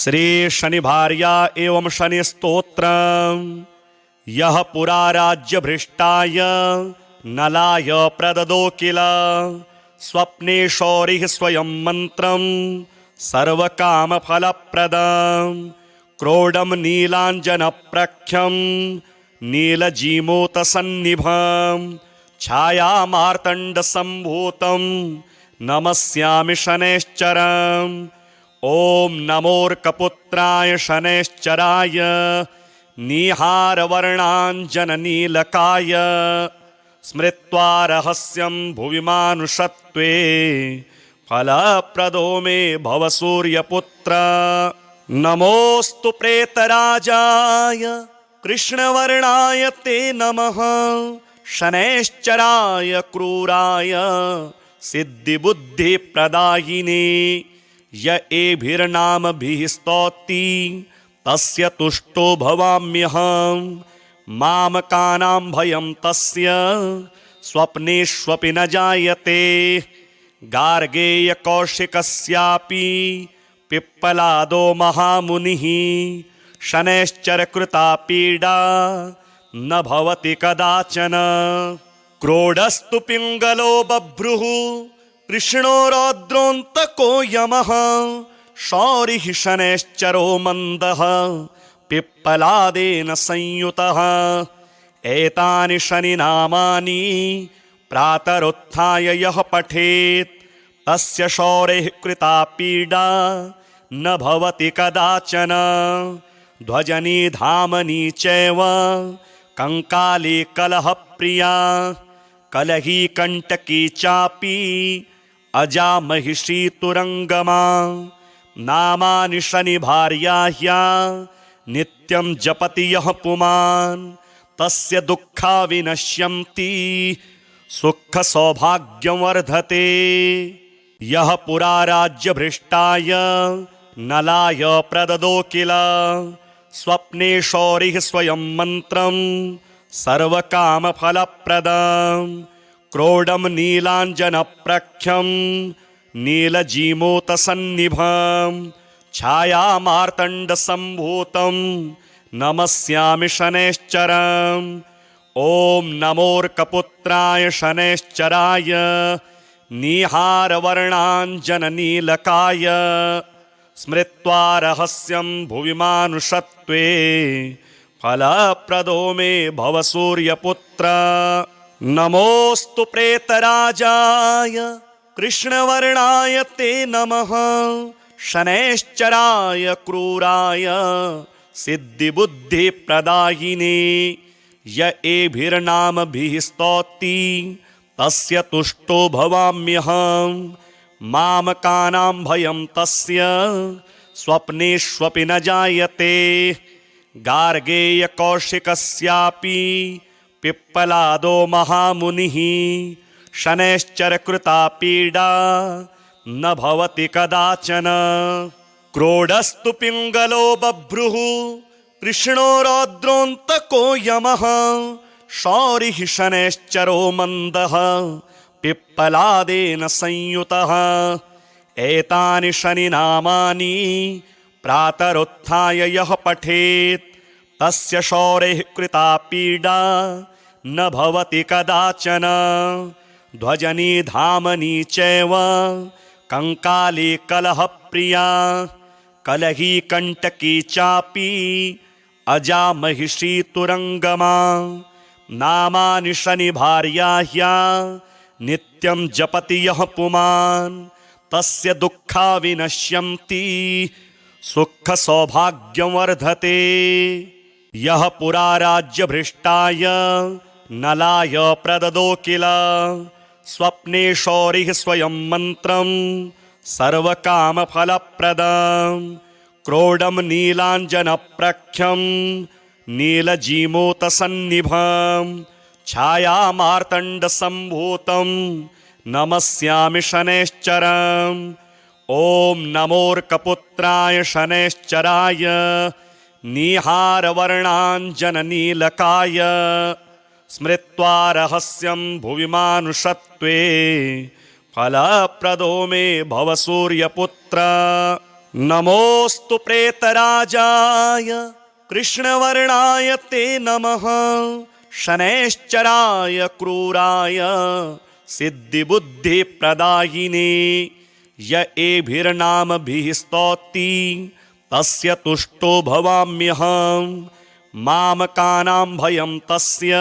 श्री शनि भार्या एवं शनि स्तोत्रम् यः पुरा राज्य भ्रष्टाय नलाय प्रददो किल स्वप्ने शौरिः स्वयं मंत्रं सर्वकामफलप्रदं क्रोडं नीलाञ्जनप्रख्यं नीलजीमूतसन्निभं छायामार्तण्डसम्भूतं नमस्यामि शनैश्चरम्। ॐ नमोऽर्कपुत्राय शनैश्चराय निहारवर्णाञ्जननीलकाय स्मृत्वा रहस्यं भुवि मानुषत्वे फलप्रदो मे भव सूर्यपुत्र। नमोऽस्तु प्रेतराजाय कृष्णवर्णाय ते नमः शनैश्चराय क्रूराय सिद्धिबुद्धिप्रदायिने य एभिर्नामभिः स्तौति तस्य तुष्टो भवाम्यहम्। मामकानां भयं तस्य स्वप्नेष्वपि न जायते। गार्गेयकौशिकस्यापि पिप्पलादो महामुनिः शनैश्चरकृता पीडा न भवति कदाचन। क्रोडस्तु पिङ्गलो बभ्रुः कृष्णो रौद्रोऽन्तको यमः शौरिः शनैश्चरो मन्दः पिप्पलादेन संयुतः। एतानि शनिनामानि प्रातरुत्थाय यः पठेत् तस्य शौरेः कृता पीडा न भवति कदाचन। ध्वजनी धामनी चैव कंकाली कलहप्रिया कलही कंटकी चापि अजा महिषी तुरंगमा। नामानि शनि भार्याह्या नित्यं जपति यः पुमान् तस्य दुःखा विनश्यन्ति सुख सौभाग्यं वर्धते। यः पुरा राज्य भ्रष्टाय नलाय प्रददो किल स्वप्ने शौरिः स्वयं मंत्रं सर्वकामफलप्रदं क्रोडं नीलाञ्जनप्रख्यं नीलजीमूतसन्निभं छायामार्तण्डसम्भूतं नमस्यामि शनैश्चरम्। ॐ नमोऽर्कपुत्राय शनैश्चराय निहारवर्णाञ्जननीलकाय स्मृत्वा रहस्यं भुवि मानुषत्वे फलप्रदो मे भव सूर्यपुत्र। नमोऽस्तु प्रेतराजाय कृष्णवर्णाय ते नमः शनैश्चराय क्रूराय सिद्धिबुद्धिप्रदायिने य एभिर्नामभिः स्तौति तस्य तुष्टो भवाम्यहम्। मामकानां भयं तस्य स्वप्नेष्वपि न जायते। गार्गेयकौशिकस्यापि पिप्पलादो महामुनिः शनैश्चरकृता पीडा न भवति कदाचन। क्रोडस्तु पिङ्गलो बभ्रुः कृष्णो रौद्रोऽन्तको यमः शौरिः शनैश्चरो मन्दः पिप्पलादेन संयुतः। एतानि शनिनामानि प्रातरुत्थाय यः पठेत् तस्य शौरेः कृता पीडा न भवति कदाचन। ध्वजनी धामनी चैव कंकाली कलहप्रिया कलही कंटकी चापि अजा महिषी तुरंगमा। नामानि शनि भार्याह्या नित्यं जपति यः पुमान् तस्य दुःखा विनश्यन्ति सुख सौभाग्यं वर्धते। यः पुरा राज्य भ्रष्टाय नलाय प्रददो किल स्वप्ने शौरिः स्वयं मंत्रं सर्वकामफलप्रदं क्रोडं नीलाञ्जनप्रख्यं नीलजीमूतसन्निभं छायामार्तण्डसम्भूतं नमस्यामि शनैश्चरम्। ॐ नमोऽर्कपुत्राय शनैश्चराय निहारवर्णाञ्जननीलकाय स्मृत्वा रहस्यं भुवि मानुषत्वे फलप्रदो मे भव सूर्यपुत्र। नमोऽस्तु प्रेतराजाय कृष्णवर्णाय ते नमः। शनैश्चराय क्रूराय सिद्धिबुद्धिप्रदायिने य एभिर्नामभिः स्तौति तस्य तुष्टो भवाम्यहम्। मामकानां भयं तस्य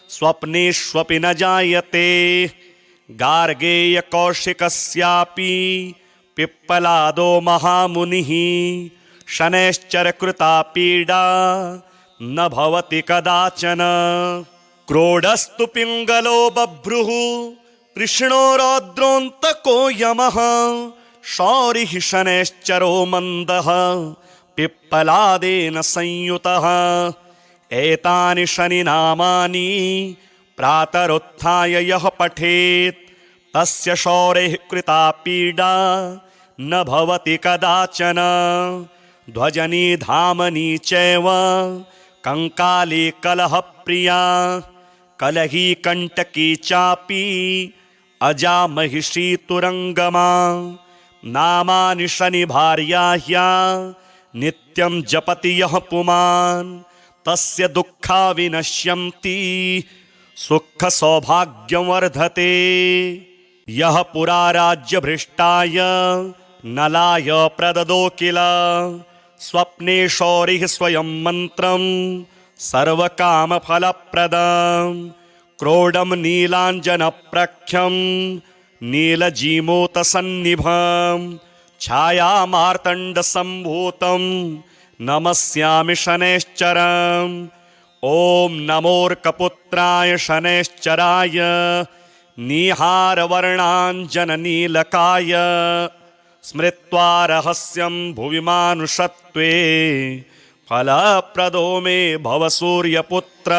स्वप्नेष्वपि न जायते। गार्गेयकौशिकस्यापि पिप्पलादो महामुनिः शनैश्चरकृता पीडा न भवति कदाचन। क्रोडस्तु पिङ्गलो बभ्रुः कृष्णो रौद्रोऽन्तको यमः। शौरिः शनैश्चरो मन्दः पिप्पलादेन संयुतः। एतानि शनिनामानि प्रातरुत्थाय यः पठेत् तस्य शौरेः कृता पीडा न भवति कदाचन। ध्वजनी धामनी चैव कंकाली कलहप्रिया कलही कंटकी चापि अजा महिषी तुरंगमा। नामानि शनिभार्याह्या नित्यं जपति यः पुमान् तस्य दुःखा विनश्यन्ति सुख सौभाग्यं वर्धते। यः पुरा राज्यभ्रष्टाय नलाय प्रददो किल स्वप्ने शौरिः स्वयं मन्त्रं सर्वकामफलप्रदं। क्रोडं नीलाञ्जनप्रख्यं नीलजीमूतसन्निभं छायामार्तण्डसम्भूतं नमस्यामि शनैश्चरम्। ॐ नमोऽर्कपुत्राय शनैश्चराय निहारवर्णाञ्जननीलकाय स्मृत्वा रहस्यं भुवि मानुषत्वे फलप्रदो मे भव सूर्यपुत्र।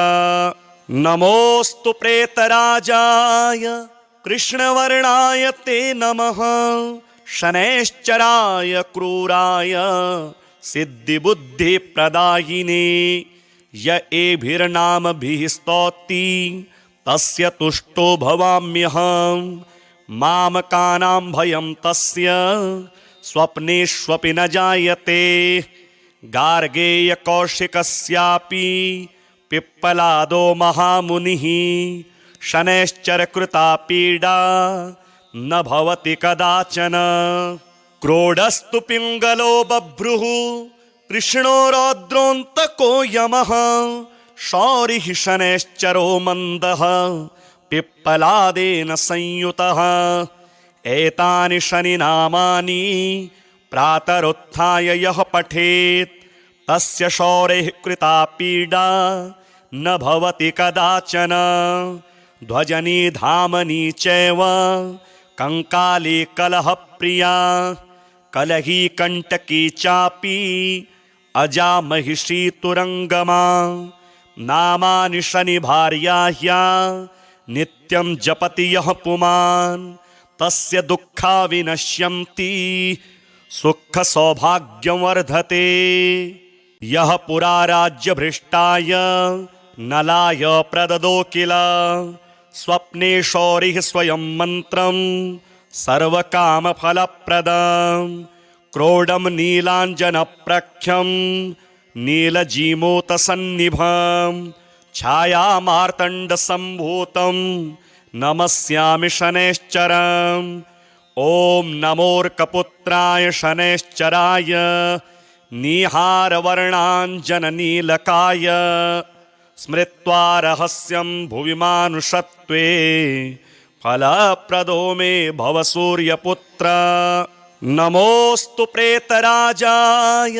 नमोऽस्तु प्रेतराजाय कृष्णवर्णाय ते नमः। शनैश्चराय क्रूराय सिद्धिबुद्धिप्रदायिने य एभिर्नामभिः स्तौति तस्य तुष्टो भवाम्यहम्। मामकानां भयं तस्य स्वप्नेष्वपि न जायते। गार्गेयकौशिकस्यापि पिप्पलादो महामुनिः शनैश्चरकृता पीडा न भवति कदाचन। क्रोडस्तु पिङ्गलो बभ्रुः कृष्णो रौद्रोऽन्तको यमः। शौरिः शनैश्चरो मन्दः पिप्पलादेन संयुतः। एतानि शनिनामानि प्रातरुत्थाय यः पठेत् तस्य शौरेः कृता पीडा न भवति कदाचन। ध्वजनी धामनी चैव कंकाली कलहप्रिया कलही कंटकी चापि अजा महिषी तुरंगमा। नामानि शनिभार्याह्या नित्यं जपति यः पुमान् तस्य दुःखा विनश्यन्ति सुख सौभाग्यं वर्धते। यः पुरा राज्यभ्रष्टाय नलाय प्रददो किल स्वप्ने शौरिः स्वयं मन्त्रं सर्वकामफलप्रदं। क्रोडं नीलाञ्जनप्रख्यं नीलजीमूतसन्निभं छायामार्तण्डसम्भूतं नमस्यामि शनैश्चरम्। ॐ नमोऽर्कपुत्राय शनैश्चराय निहारवर्णाञ्जननीलकाय स्मृत्वा रहस्यं भुवि मानुषत्वे फलप्रदो मे भव सूर्यपुत्र। नमोऽस्तु प्रेतराजाय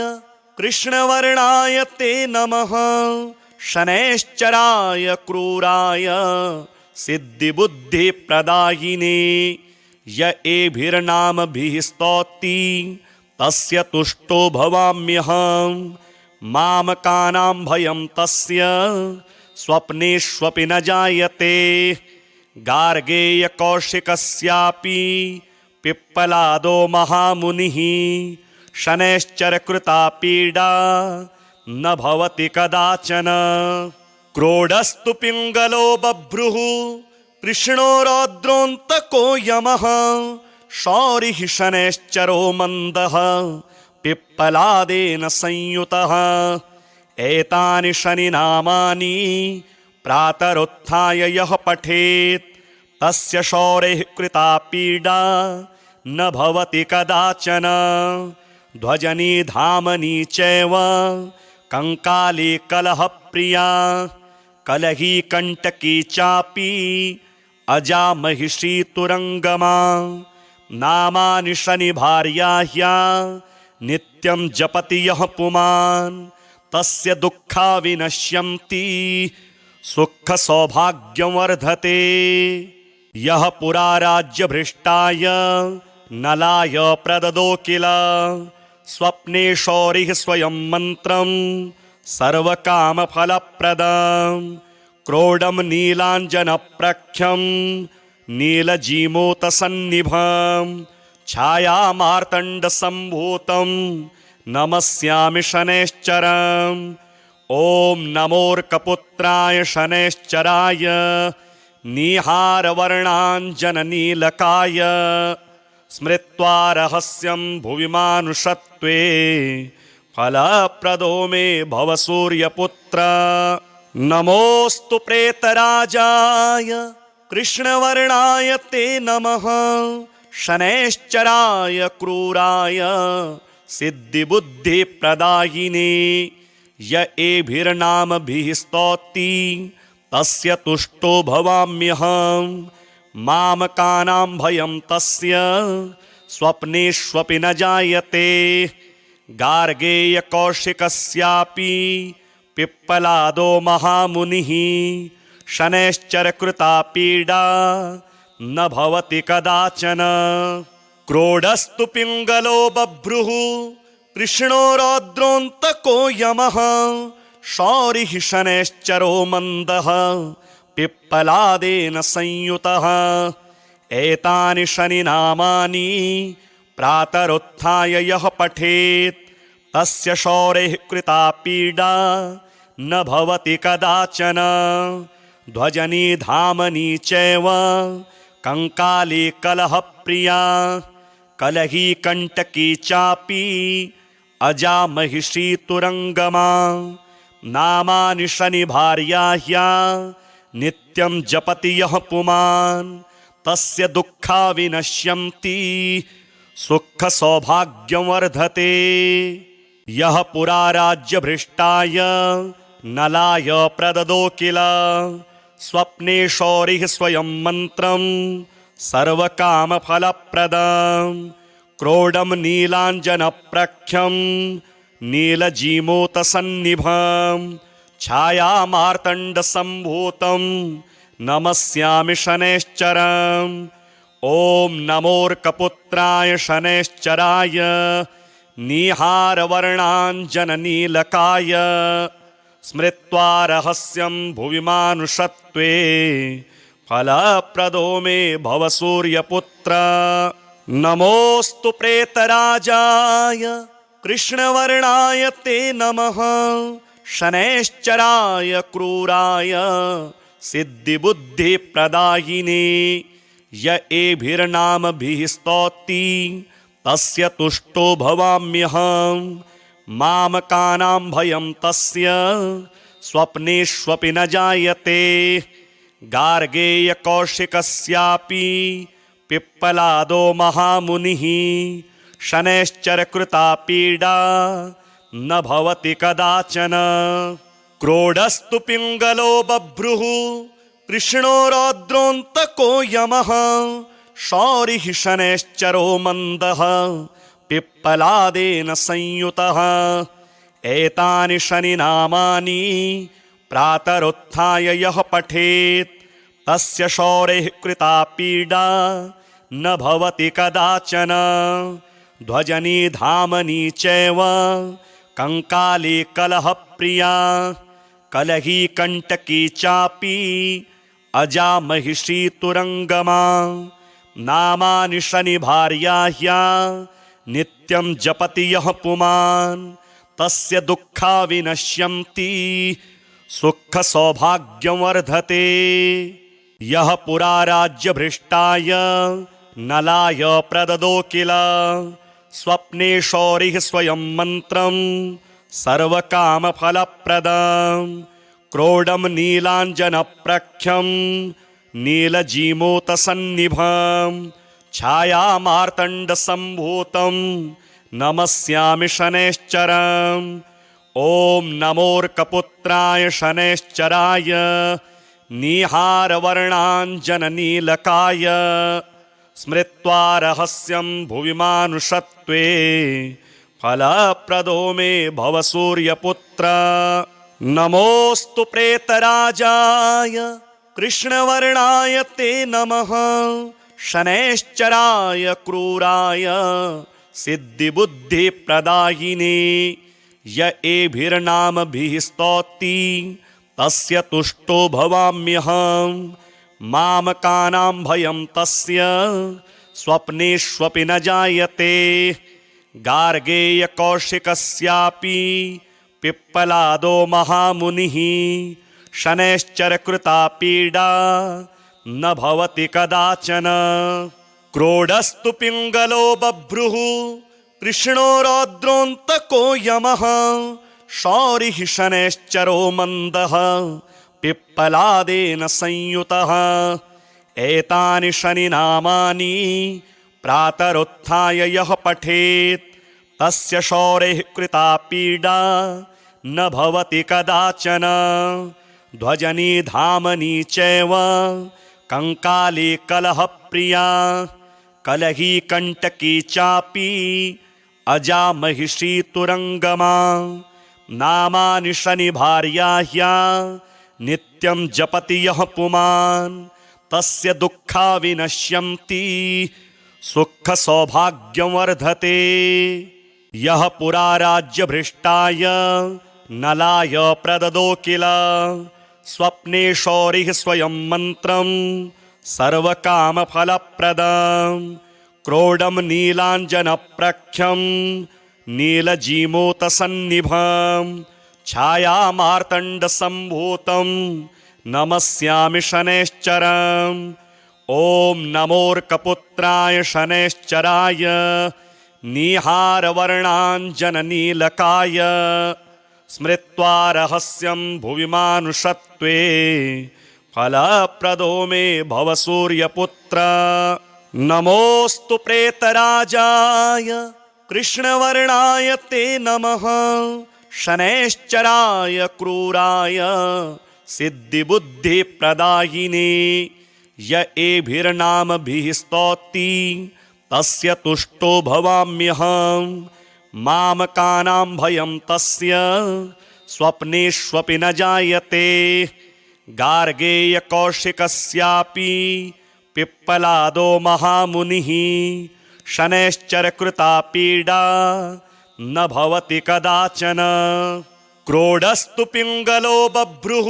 कृष्णवर्णाय ते नमः। शनैश्चराय क्रूराय सिद्धिबुद्धिप्रदायिने य एभिर्नामभिः स्तौति तस्य तुष्टो भवाम्यहम्। मामकानां भयं तस्य स्वप्नेष्वपि न जायते। गार्गेयकौशिकस्यापि पिप्पलादो महामुनिः शनैश्चरकृता पीडा न भवति कदाचन। क्रोडस्तु पिङ्गलो बभ्रुः कृष्णो रौद्रोऽन्तको यमः। शौरिः शनैश्चरो मन्दः पिप्पलादेन संयुतः एतानि शनिनामानि प्रातरुत्थाय यः पठेत् तस्य शौरेः कृता पीडा न भवति कदाचन। ध्वजनी धामनी चैव कंकाली कलह प्रिया कलही कंटकी चापी अजा महिषी तुरंगमा। नामानि शनि भार्याह्या नित्यं जपति यः पुमान् तस्य दुःखा विनश्यन्ति सुख सौभाग्यं वर्धते। यः पुरा राज्य भ्रष्टाय नलाय प्रददो किल स्वप्ने शौरिः स्वयं मंत्रं सर्वकामफलप्रदं। क्रोडं नीलाञ्जनप्रख्यं नीलजीमूतसन्निभं छायामार्तण्डसम्भूतं नमस्यामि शनैश्चरम्। ॐ नमोऽर्कपुत्राय शनैश्चराय निहारवर्णाञ्जननीलकाय स्मृत्वा रहस्यं भुवि मानुषत्वे फलप्रदो मे भव सूर्यपुत्र। नमोऽस्तु प्रेतराजाय कृष्णवर्णाय ते नमः शनैश्चराय क्रूराय सिद्धिबुद्धिप्रदायिने। य एभिर्नामभिः स्तौति तस्य तुष्टो भवाम्यहम्। मामकानां भयं तस्य स्वप्नेष्वपि न जायते। गार्गेयकौशिकस्यापि पिप्पलादो महामुनिः शनैश्चरकृता पीडा न भवति कदाचन। क्रोडस्तु पिङ्गलो बभ्रुः कृष्णो रौद्रोऽन्तको यमः शौरिः शनैश्चरो मन्दः पिप्पलादेन संयुतः एतानि शनिनामानि प्रातरुत्थाय यः पठेत् तस्य शौरेः कृता पीडा न भवति कदाचन। ध्वजनी धामनी चैव कंकाली कलह प्रिया कलही कंटकी चापी अजा महिषी तुरंगमा। नामानि शनि भार्याह्या नित्यं जपति यः पुमान् तस्य दुःखा विनश्यन्ति सुख सौभाग्यं वर्धते। यः पुरा राज्य भ्रष्टाय नलाय प्रददो किल स्वप्ने शौरिः स्वयं मंत्रं सर्वकामफलप्रदं। क्रोडं नीलाञ्जनप्रख्यं नीलजीमूतसन्निभं छायामार्तण्डसम्भूतं नमस्यामि शनैश्चरम्। ॐ नमोऽर्कपुत्राय शनैश्चराय निहारवर्णाञ्जननीलकाय स्मृत्वा रहस्यं भुवि मानुषत्वे फलप्रदो मे भव सूर्यपुत्र। नमोऽस्तु प्रेतराजाय कृष्णवर्णाय ते नमः शनैश्चराय क्रूराय सिद्धिबुद्धिप्रदायिने। य एभिर्नामभिः स्तौति तस्य तुष्टो भवाम्यहम्। मामकानां भयं तस्य स्वप्नेष्वपि न जायते। गार्गेयकौशिकस्यापि पिप्पलादो महामुनिः शनैश्चरकृता पीडा न भवति कदाचन। क्रोडस्तु पिङ्गलो बभ्रुः कृष्णो रौद्रोऽन्तको यमः शौरिः शनैश्चरो मन्दः पिप्पलादेन संयुतः एतानि शनिनामानि प्रातरुत्थाय यः पठेत् तस्य शौरेः कृता पीडा न भवति कदाचन। ध्वजनी धामनी चैव कंकाली कलह प्रिया कलही कंटकी चापी अजा महिषी तुरंगमा। नामानि शनि भार्याह्या नित्यं जपति यः पुमान् तस्य दुःखा विनश्यन्ति सुख सौभाग्यं वर्धते। यः पुरा राज्य भ्रष्टाय नलाय प्रददो किल स्वप्ने शौरिः स्वयं मन्त्रं सर्वकामफलप्रदं क्रोडं नीलाञ्जनप्रख्यं नीलजीमूतसन्निभं छायामार्तण्डसम्भूतं नमस्यामि शनैश्चरम् ॐ नमोऽर्कपुत्राय शनैश्चराय निहारवर्णाञ्जननीलकाय स्मृत्वा रहस्यं भुवि मानुषत्वे फलप्रदो मे भव सूर्यपुत्र नमोऽस्तु प्रेतराजाय कृष्णवर्णाय ते नमः शनैश्चराय क्रूराय सिद्धिबुद्धिप्रदायिने य एभिर्नामभिः स्तौति तस्य तुष्टो भवाम्यहम् मामकानां भयं तस्य स्वप्नेष्वपि न जायते गार्गेयकौशिकस्यापि पिप्पलादो महामुनिः शनैश्चरकृता पीडा न भवति कदाचन क्रोडस्तु पिङ्गलो बभ्रुः कृष्णो रौद्रोऽन्तको यमः शौरिः शनैश्चरो मन्दः पिप्पलादेन संयुतः एतानि शनिनामानि प्रातरुत्थाय यः पठेत् तस्य शौरेः कृता पीडा न भवति कदाचन ध्वजनी धामनी चैव कंकाली कलहप्रिया कलही कंटकी चापी अजा महिषी तुरंगमा नामानि शनिभार्याह्या नित्यं जपति यः पुमान् तस्य दुःखा विनश्यन्ति सुख सौभाग्यं वर्धते यः पुरा राज्यभ्रष्टाय नलाय प्रददो किल स्वप्ने शौरिः स्वयं मन्त्रं सर्वकामफलप्रदं क्रोडं नीलाञ्जनप्रख्यं नीलजीमूतसन्निभं छायामार्तण्डसम्भूतं नमस्यामि शनैश्चरम् ॐ नमोऽर्कपुत्राय शनैश्चराय निहारवर्णाञ्जननीलकाय स्मृत्वा रहस्यं भुवि मानुषत्वे फलप्रदो मे भव सूर्यपुत्र नमोऽस्तु प्रेतराजाय कृष्णवर्णाय ते नमः शनैश्चराय क्रूराय सिद्धिबुद्धिप्रदायिने य एभिर्नामभिः स्तौति तस्य तुष्टो भवाम्यहम् मामकानां भयं तस्य स्वप्नेष्वपि न जायते गार्गेयकौशिकस्यापि पिप्पलादो महामुनिः शनैश्चरकृता पीडा न भवति कदाचन क्रोडस्तु पिङ्गलो बभ्रुः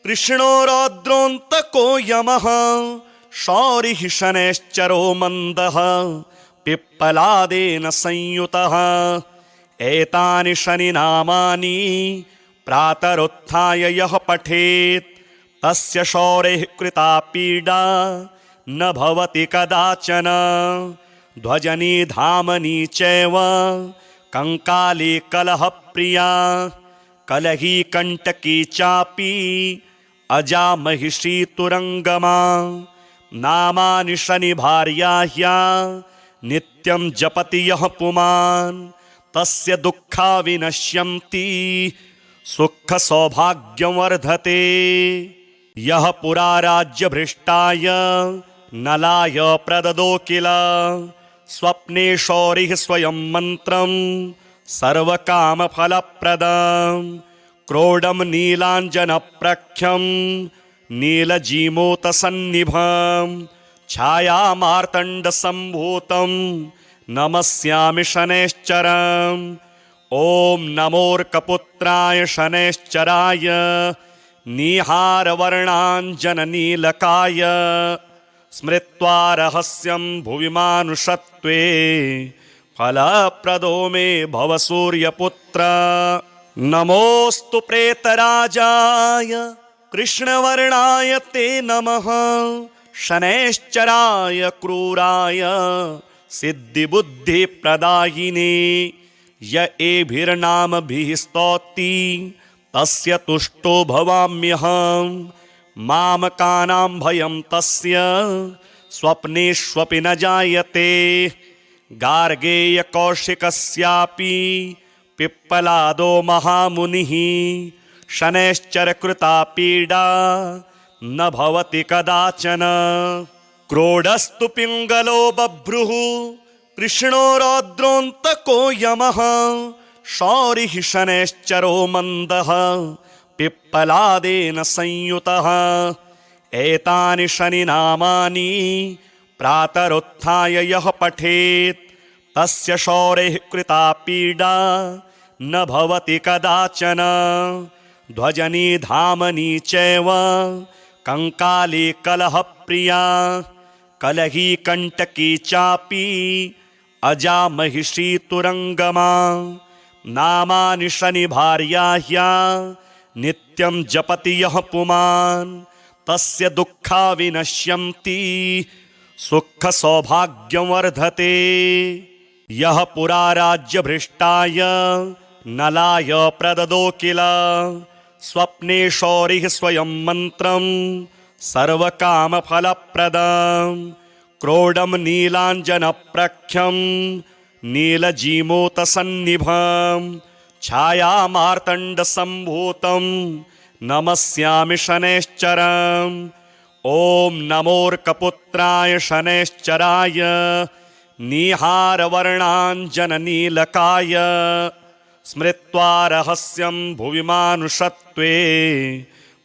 कृष्णो रौद्रोऽन्तको यमः शौरिः शनैश्चरो मन्दः पिप्पलादेन संयुतः एतानि शनिनामानि प्रातरुत्थाय यः पठेत् तस्य शौरेः कृता पीडा न भवति कदाचन ध्वजनी धामनी चैव कंकाली कलहप्रिया कलही कंटकी चापी अजा महिषी तुरंगमा नामानि शनिभार्याह्या नित्यं जपति यः पुमान् तस्य दुःखा विनश्यन्ति सुख सौभाग्यं वर्धते यः पुरा राज्यभ्रष्टाय नलाय प्रददो किल स्वप्ने शौरिः स्वयं मन्त्रं सर्वकामफलप्रदं क्रोडं नीलाञ्जनप्रख्यं नीलजीमूतसन्निभं छायामार्तण्डसम्भूतं नमस्यामि शनैश्चरम् ॐ नमोऽर्कपुत्राय शनैश्चराय निहारवर्णाञ्जननीलकाय स्मृत्वा रहस्यं भुवि मानुषत्वे फलप्रदो मे भव सूर्यपुत्र नमोऽस्तु प्रेतराजाय कृष्णवर्णाय ते नमः शनैश्चराय क्रूराय सिद्धिबुद्धिप्रदायिने य एभिर्नामभिः स्तौति तस्य तुष्टो भवाम्यहम् मामकानां भयं तस्य स्वप्नेष्वपि न जायते। गार्गेयकौशिकस्यापि पिप्पलादो महामुनिः शनैश्चरकृता पीडा न भवति कदाचन। क्रोडस्तु पिङ्गलो बभ्रुः कृष्णो रौद्रोऽन्तको यमः शौरिः शनैश्चरो मन्दः पिप्पलादेन संयुतः। एतानि शनिनामानि प्रातरुत्थाय यः पठेत् तस्य शौरेः कृता पीडा न भवति कदाचन। ध्वजनी धामनी चैव कंकाली कलहप्रिया कलही कंटकी चापि अजामहिषी तुरंगमा। नामानि शनिभार्याह्या नित्यं जपति यः पुमान् तस्य दुःखा विनश्यन्ति सुख सौभाग्यं वर्धते। यः पुरा राज्यभ्रष्टाय नलाय प्रददो किल स्वप्ने शौरिः स्वयं मन्त्रं सर्वकामफलप्रदं। क्रोडं नीलाञ्जनप्रख्यं नीलजीमूतसन्निभं छायामार्तण्डसम्भूतं नमस्यामि शनैश्चरम्। ॐ नमोऽर्कपुत्राय शनैश्चराय निहारवर्णाञ्जननीलकाय स्मृत्वा रहस्यं भुवि मानुषत्वे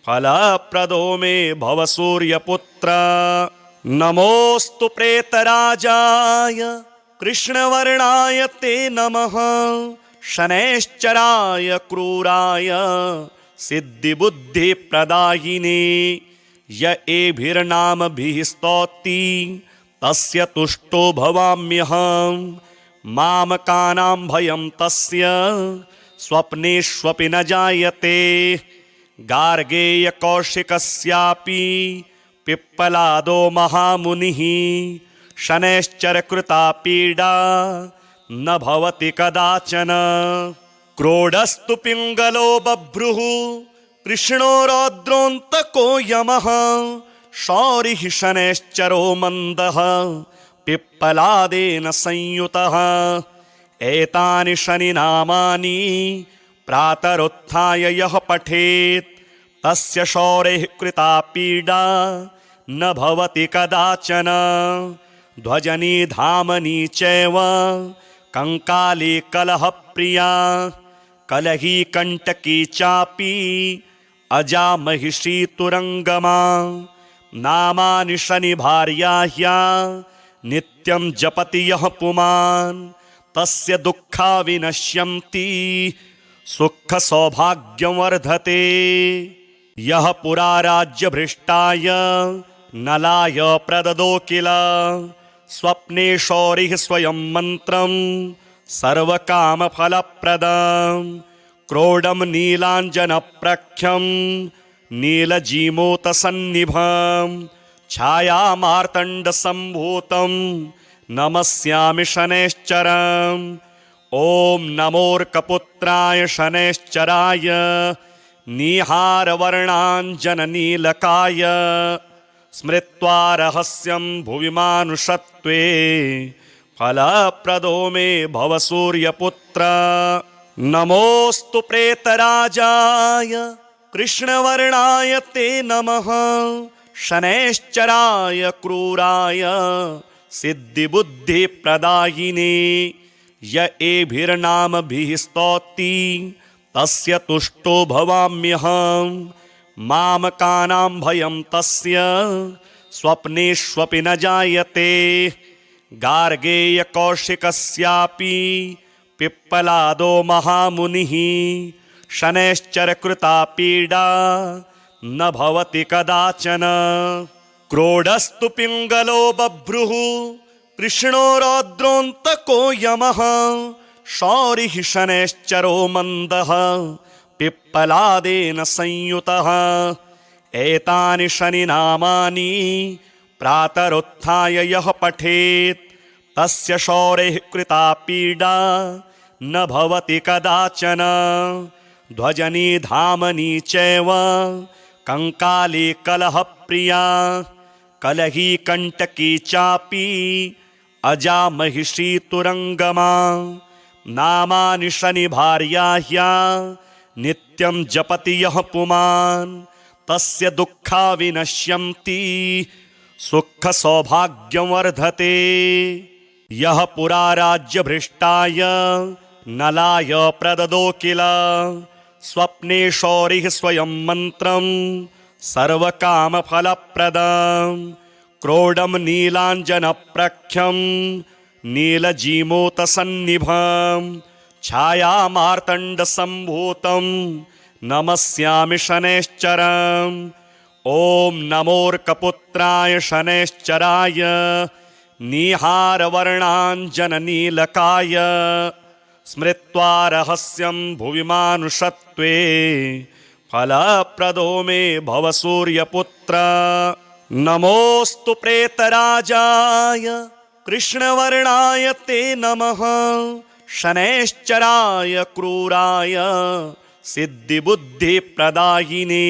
फलप्रदो मे भव सूर्यपुत्र। नमोऽस्तु प्रेतराजाय कृष्णवर्णाय ते नमः शनैश्चराय क्रूराय सिद्धिबुद्धिप्रदायिने य एभिर्नामभिः स्तौति तस्य तुष्टो भवाम्यहम् मामकानां भयं तस्य स्वप्नेष्वपि न जायते। गार्गेयकौशिकस्यापि पिप्पलादो महामुनिः शनैश्चरकृता पीडा न भवति कदाचन। क्रोडस्तु पिङ्गलो बभ्रुः कृष्णो रौद्रोऽन्तको यमः शौरिः शनैश्चरो मन्दः पिप्पलादेन संयुतः। एतानि शनिनामानि प्रातरुत्थाय यः पठेत् तस्य शौरेः कृता पीडा न भवति कदाचन। ध्वजनी धामनी चैव कंकाली कलहप्रिया कलही कंटकी चापि अजामहिषी तुरंगमा। नामानि शनिभार्याह्या नित्यं जपति यः पुमान् तस्य दुःखा विनश्यन्ति सुख सौभाग्यं वर्धते। यः पुरा राज्यभ्रष्टाय नलाय प्रददो किल स्वप्ने शौरिः स्वयं मन्त्रं सर्वकामफलप्रदं। क्रोडं नीलाञ्जनप्रख्यं नीलजीमूतसन्निभं छायामार्तण्डसम्भूतं नमस्यामि शनैश्चरम्। ॐ नमोऽर्कपुत्राय शनैश्चराय निहारवर्णाञ्जननीलकाय स्मृत्वा रहस्यं भुवि मानुषत्वे फलप्रदो मे भव सूर्यपुत्र। नमोऽस्तु प्रेतराजाय कृष्णवर्णाय ते नमः शनैश्चराय क्रूराय सिद्धिबुद्धिप्रदायिने य एभिर्नामभिः स्तौति तस्य तुष्टो भवाम्यहम् मामकानां भयं तस्य स्वप्नेष्वपि न जायते। गार्गेयकौशिकस्यापि पिप्पलादो महामुनिः शनैश्चरकृता पीडा न भवति कदाचन। क्रोडस्तु पिङ्गलो बभ्रुः कृष्णो रौद्रोऽन्तको यमः शौरिः शनैश्चरो मन्दः पिप्पलादेन संयुतः। एतानि शनिनामानि प्रातरुत्थाय यः पठेत् तस्य शौरेः कृता पीडा न भवति कदाचन। ध्वजनी धामनी चैव कंकाली कलहप्रिया कलही कंटकी चापी अजा महिषी तुरंगमा। नामानि शनि भार्याह्या नित्यं जपति यः पुमान् तस्य दुःखा विनश्यन्ति सुख सौभाग्यं वर्धते। यः पुरा राज्यभ्रष्टाय नलाय प्रददो किल स्वप्ने शौरिः स्वयं मन्त्रं सर्वकामफलप्रदं। क्रोडं नीलाञ्जनप्रख्यं नीलजीमूतसन्निभं छायामार्तण्डसम्भूतं नमस्यामि शनैश्चरम्। ॐ नमोऽर्कपुत्राय शनैश्चराय निहारवर्णाञ्जननीलकाय स्मृत्वा रहस्यं भुवि मानुषत्वे फलप्रदो मे भव सूर्यपुत्र। नमोऽस्तु प्रेतराजाय कृष्णवर्णाय ते नमः। शनैश्चराय क्रूराय सिद्धिबुद्धिप्रदायिने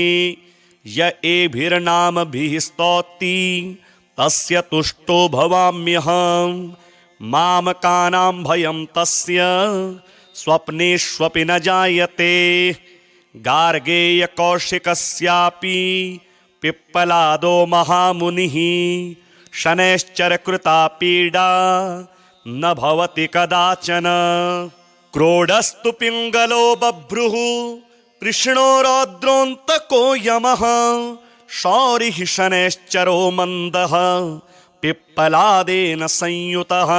य एभिर्नामभिः स्तौति तस्य तुष्टो भवाम्यहम्। मामकानां भयं तस्य स्वप्नेष्वपि न जायते। गार्गेयकौशिकस्यापि पिप्पलादो महामुनिः शनैश्चरकृता पीडा न भवति कदाचन। क्रोडस्तु पिङ्गलो बभ्रुः कृष्णो रौद्रोऽन्तको यमः। शौरिः शनैश्चरो मन्दः पिप्पलादेन संयुतः।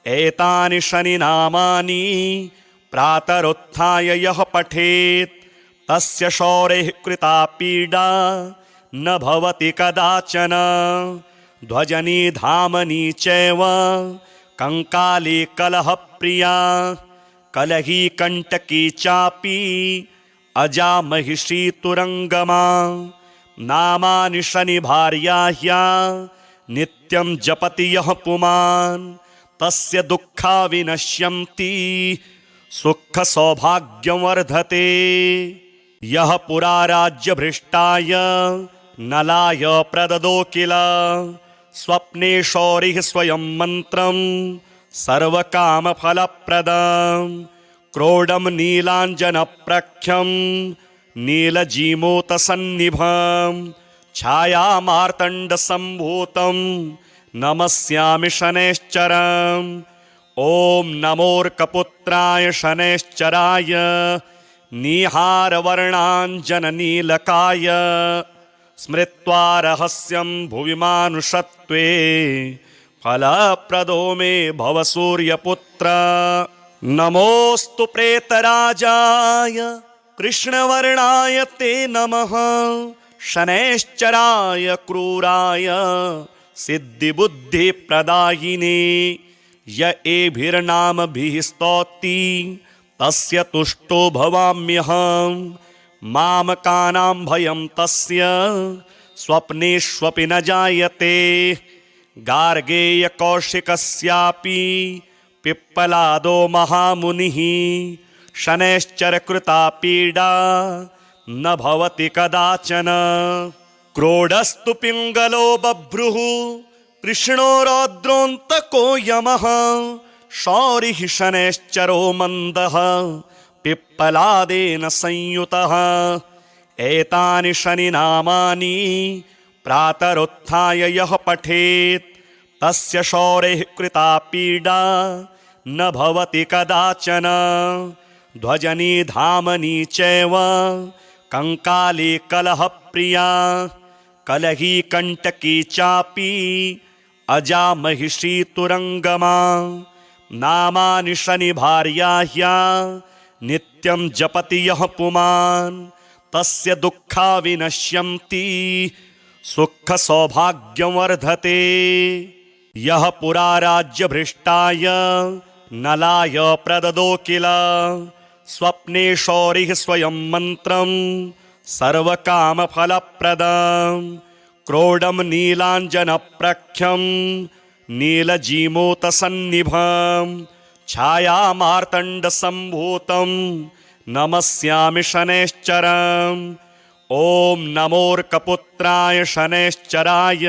एतानि शनिनामानि प्रातरुत्थाय यः पठेत् तस्य शौरेः कृता पीडा न भवति कदाचन। ध्वजनी धामनी चैव कंकाली कलहप्रिया कलही कंटकी चापी अजा महिषी तुरंगमा। नामानि शनि भार्याह्या नित्यं जपति यः पुमान् तस्य दुःखा विनश्यन्ति सुख सौभाग्यं वर्धते। यः पुरा राज्यभ्रष्टाय नलाय प्रददो किल स्वप्ने शौरिः स्वयं मन्त्रं सर्वकामफलप्रदं। क्रोडं नीलाञ्जनप्रख्यं नीलजीमूतसन्निभं छायामार्तण्डसम्भूतं नमस्यामि शनैश्चरम्। ॐ नमोऽर्कपुत्राय शनैश्चराय निहारवर्णाञ्जननीलकाय स्मृत्वा रहस्यं भुवि मानुषत्वे फलप्रदो मे भव सूर्यपुत्र। नमोऽस्तु प्रेतराजाय कृष्णवर्णाय ते नमः। शनैश्चराय क्रूराय सिद्धिबुद्धिप्रदायिने य एभिर्नामभिः स्तौति तस्य तुष्टो भवाम्यहम्। मामकानां भयं तस्य स्वप्नेष्वपि न जायते। गार्गेयकौशिकस्यापि पिप्पलादो महामुनिः शनैश्चरकृता पीडा न भवति कदाचन। क्रोडस्तु पिङ्गलो बभ्रुः कृष्णो रौद्रोऽन्तको यमः। शौरिः शनैश्चरो मन्दः पिप्पलादेन संयुतः। एतानि शनिनामानि प्रातरुत्थाय यः पठेत् तस्य शौरेः कृता पीडा न भवति कदाचन। ध्वजनी धामनी चैव कंकाली कलहप्रिया कलही कंटकी चापी अजा महिषी तुरंगमा। नामानि शनि भार्याह्या नित्यं जपति यः पुमान् तस्य दुःखा विनश्यन्ति सुख सौभाग्यं वर्धते। यः पुरा राज्यभ्रष्टाय नलाय प्रददो किल स्वप्ने शौरिः स्वयं मन्त्रं सर्वकामफलप्रदं। क्रोडं नीलाञ्जनप्रख्यं नीलजीमूतसन्निभं छायामार्तण्डसम्भूतं नमस्यामि शनैश्चरम्। ॐ नमोऽर्कपुत्राय शनैश्चराय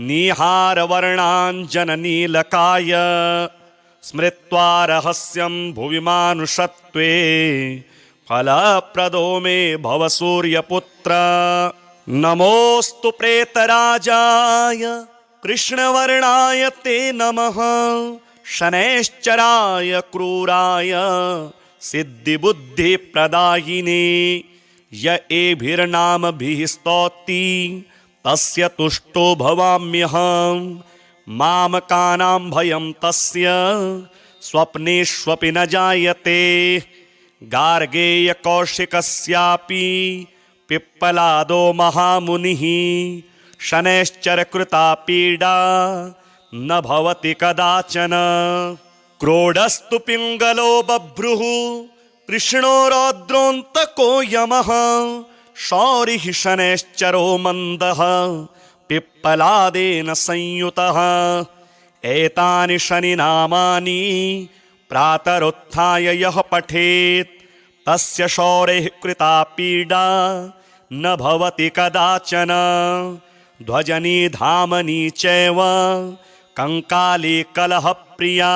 निहारवर्णाञ्जननीलकाय स्मृत्वा रहस्यं भुवि मानुषत्वे फलप्रदो मे भव सूर्यपुत्र। नमोऽस्तु प्रेतराजाय कृष्णवर्णाय ते नमः। शनैश्चराय क्रूराय सिद्धिबुद्धिप्रदायिने य एभिर्नामभिः स्तौति तस्य तुष्टो भवाम्यहम्। मामकानां भयं तस्य स्वप्नेष्वपि न जायते। गार्गेयकौशिकस्यापि पिप्पलादो महामुनिः शनैश्चरकृता पीडा न भवति कदाचन। क्रोडस्तु पिङ्गलो बभ्रुः कृष्णो रौद्रोऽन्तको यमः। शौरिः शनैश्चरो मन्दः पिप्पलादेन संयुतः। एतानि शनिनामानि प्रातरुत्थाय यः पठेत् तस्य शौरेः कृता पीडा न भवति कदाचन। ध्वजनी धामनी चैव कंकाली कलहप्रिया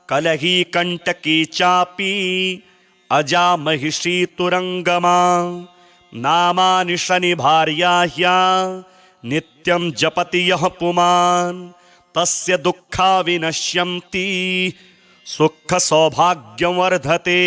कलही कंटकी चापि अजा महिषी तुरंगमा। नामानि शनिभार्याह्या नित्यं जपति यः पुमान् तस्य दुःखा विनश्यन्ति सुख सौभाग्यं वर्धते।